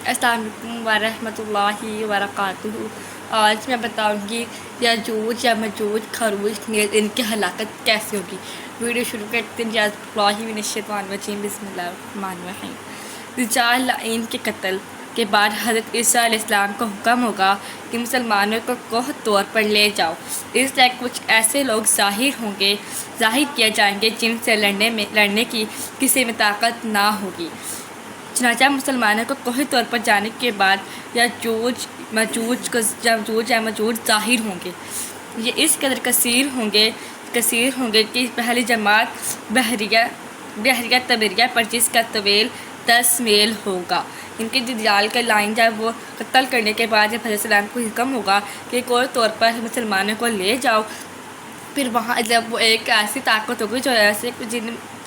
السلام علیکم ورحمۃ اللہ وبرکاتہ۔ آج میں بتاؤں گی یاجوج یا ماجوج خروج نیز ان کی ہلاکت کیسے ہوگی۔ ویڈیو شروع کرتے ہیں۔ اعوذ من الشیطان الرجیم، بسم اللہ الرحمن الرحیم۔ رجال لعین کے قتل کے بعد حضرت عیسیٰ علیہ السلام کو حکم ہوگا کہ مسلمانوں کو کوہ طور پر لے جاؤ۔ اس طرح کچھ ایسے لوگ ظاہر کیے جائیں گے جن سے لڑنے کی کسی میں طاقت نہ ہوگی۔ چنانچہ مسلمانوں کو کوہ طور پر جانے کے بعد یاجوج یا ماجوج ظاہر ہوں گے۔ یہ اس قدر کثیر ہوں گے کہ پہلی جماعت بحریہ طبریہ پر جس کا طویل 10 میل ہوگا، ان کے رجال کا لائن جب وہ قتل کرنے کے بعد جب حضرت السلام کو حکم ہوگا کہ کوہ طور پر مسلمانوں کو لے جاؤ، پھر وہاں جب وہ ایک ایسی طاقت ہوگی جو ایسے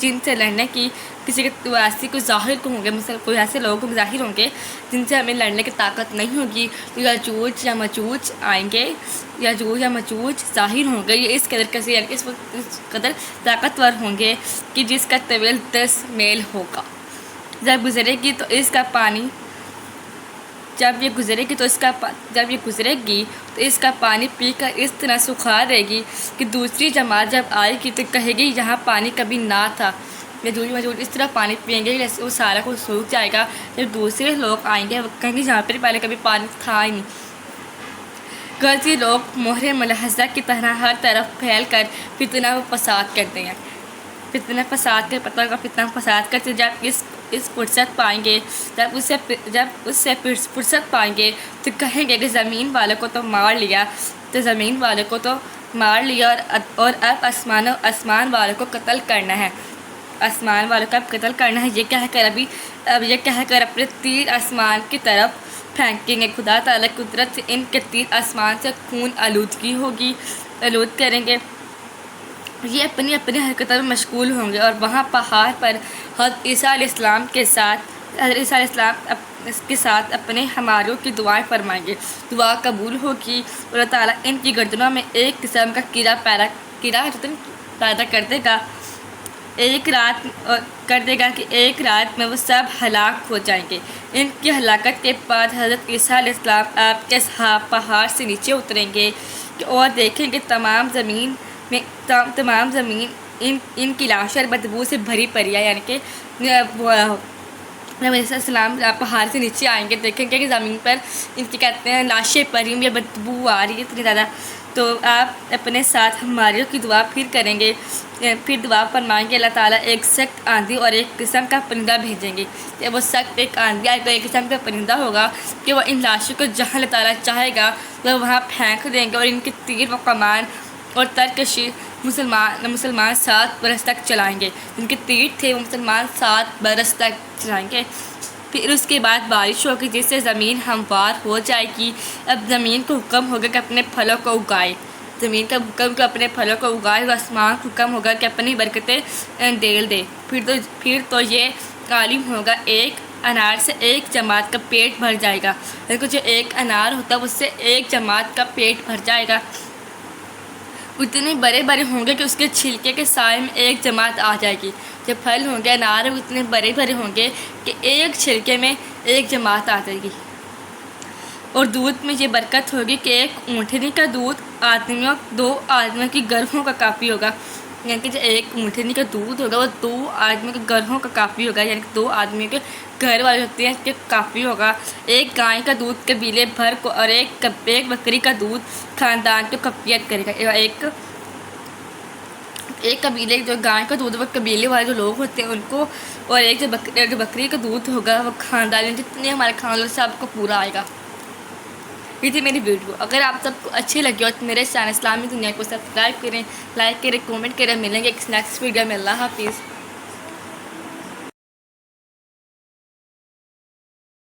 جن سے لڑنے کی کسی کے ایسی کوئی ظاہر کو ہوں گے، کوئی ایسے لوگ ظاہر ہوں گے جن سے ہمیں لڑنے کی طاقت نہیں ہوگی، تو یاجوج یا ماجوج آئیں گے، یاجوج یا ماجوج ظاہر ہوں گے۔ یہ اس قدر کثیر اس قدر طاقتور ہوں گے کہ جس کا طویل 10 میل ہوگا۔ جب یہ گزرے گی تو اس کا پانی پی کر اس طرح سکھا دے گی کہ دوسری جماعت جب آئے گی تو کہے گی یہاں پانی کبھی نہ تھا۔ یاجوج ماجوج اس طرح پانی پئیں گے جیسے وہ سارا کچھ سوکھ جائے گا۔ جب دوسرے لوگ آئیں گے وہ کہیں گے یہاں پر پہلے کبھی پانی تھا ہی نہیں۔ غرضی لوگ مہر ملاحظہ کی طرح ہر طرف پھیل کر فتنہ و فساد کرتے ہیں۔ فتنہ فساد کرتے جب اس فرصت پائیں گے، جب اس سے فرصت پائیں گے تو کہیں گے کہ زمین والوں کو تو مار لیا اور اب آسمان والوں کو قتل کرنا ہے۔ یہ کہہ کر اپنے تیر آسمان کی طرف پھینکیں گے۔ خدا تعالیٰ کی قدرت سے ان کے تیر آسمان سے خون آلود کریں گے۔ یہ اپنی حرکتوں میں مشغول ہوں گے اور وہاں پہاڑ پر حضرت عیسیٰ علیہ السلام کے ساتھ اپنے ہماروں کی دعائیں فرمائیں گے۔ دعا قبول ہوگی۔ اللہ تعالیٰ ان کی گردنوں میں ایک قسم کا کیڑا پیدا کر دے گا کہ ایک رات میں وہ سب ہلاک ہو جائیں گے۔ ان کی ہلاکت کے بعد حضرت عیسیٰ علیہ السلام آپ کے اصحاب پہاڑ سے نیچے اتریں گے اور دیکھیں گے تمام زمین ان کی لاشیں بدبو سے بھری پڑی ہے، یعنی کہ عیسیٰ السلام پہاڑ سے نیچے آئیں گے، دیکھیں گے کہ زمین پر ان کی کہتے ہیں لاشیں پڑی ہوئی، بدبو آ رہی ہے اتنی زیادہ۔ تو آپ اپنے ساتھ ہماریوں کی دعا پھر دعا فرمائیں گے۔ اللہ تعالیٰ ایک سخت آندھی اور ایک قسم کا پرندہ بھیجیں گے۔ جب وہ سخت ایک آندھی آئے گا، ایک قسم کا پرندہ ہوگا کہ وہ ان لاشوں کو جہاں اللہ تعالیٰ چاہے گا وہ وہاں پھینک دیں گے، اور ان کے تیر و کمان اور ترکشی مسلمان 7 برس تک چلائیں گے۔ جن کے تیر تھے وہ مسلمان 7 برس تک چلائیں گے۔ پھر اس کے بعد بارش ہوگی جس سے زمین ہموار ہو جائے گی۔ اب زمین کو حکم ہوگا کہ اپنے پھلوں کو اگائے، اور آسمان کو حکم ہوگا کہ اپنی برکتیں ڈیل دے۔ پھر تو یہ عالم ہوگا ایک انار سے ایک جماعت کا پیٹ بھر جائے گا، لیکن جو ایک انار ہوتا ہے اس سے ایک جماعت کا پیٹ بھر جائے گا۔ اتنے بڑے ہوں گے کہ اس کے چھلکے کے سائے میں ایک جماعت آ جائے گی۔ جو پھل ہوں گے انار اتنے بڑے ہوں گے کہ ایک چھلکے میں ایک جماعت آ جائے گی۔ اور دودھ میں یہ برکت ہوگی کہ ایک اونٹنی کا دودھ 2 آدمیوں کی گرہوں کا کافی ہوگا، یعنی کہ جو ایک اونٹنی کا دودھ ہوگا وہ 2 آدمیوں کے گرہوں کا کافی ہوگا، یعنی کہ 2 آدمیوں کے گھر والے ہوتے ہیں کہ کافی ہوگا۔ ایک گائے کا دودھ قبیلے بھر کو اور ایک بکری کا دودھ خاندان کو کفایت کرے گا۔ ایک قبیلے جو گائے کا دودھ وہ قبیلے والے جو لوگ ہوتے ہیں ان کو، اور ایک جو بکری کا دودھ ہوگا وہ خاندان جتنے ہمارے خاندان سب کو پورا آئے گا۔ یہ تھی میری ویڈیو۔ اگر آپ سب کو اچھی لگی ہو تو میرے چینل اسلامی دنیا کو سبسکرائب کریں، لائک کریں، کامنٹ کریں۔ ملیں گے ایک نیکسٹ ویڈیو میں۔ اللہ حافظ۔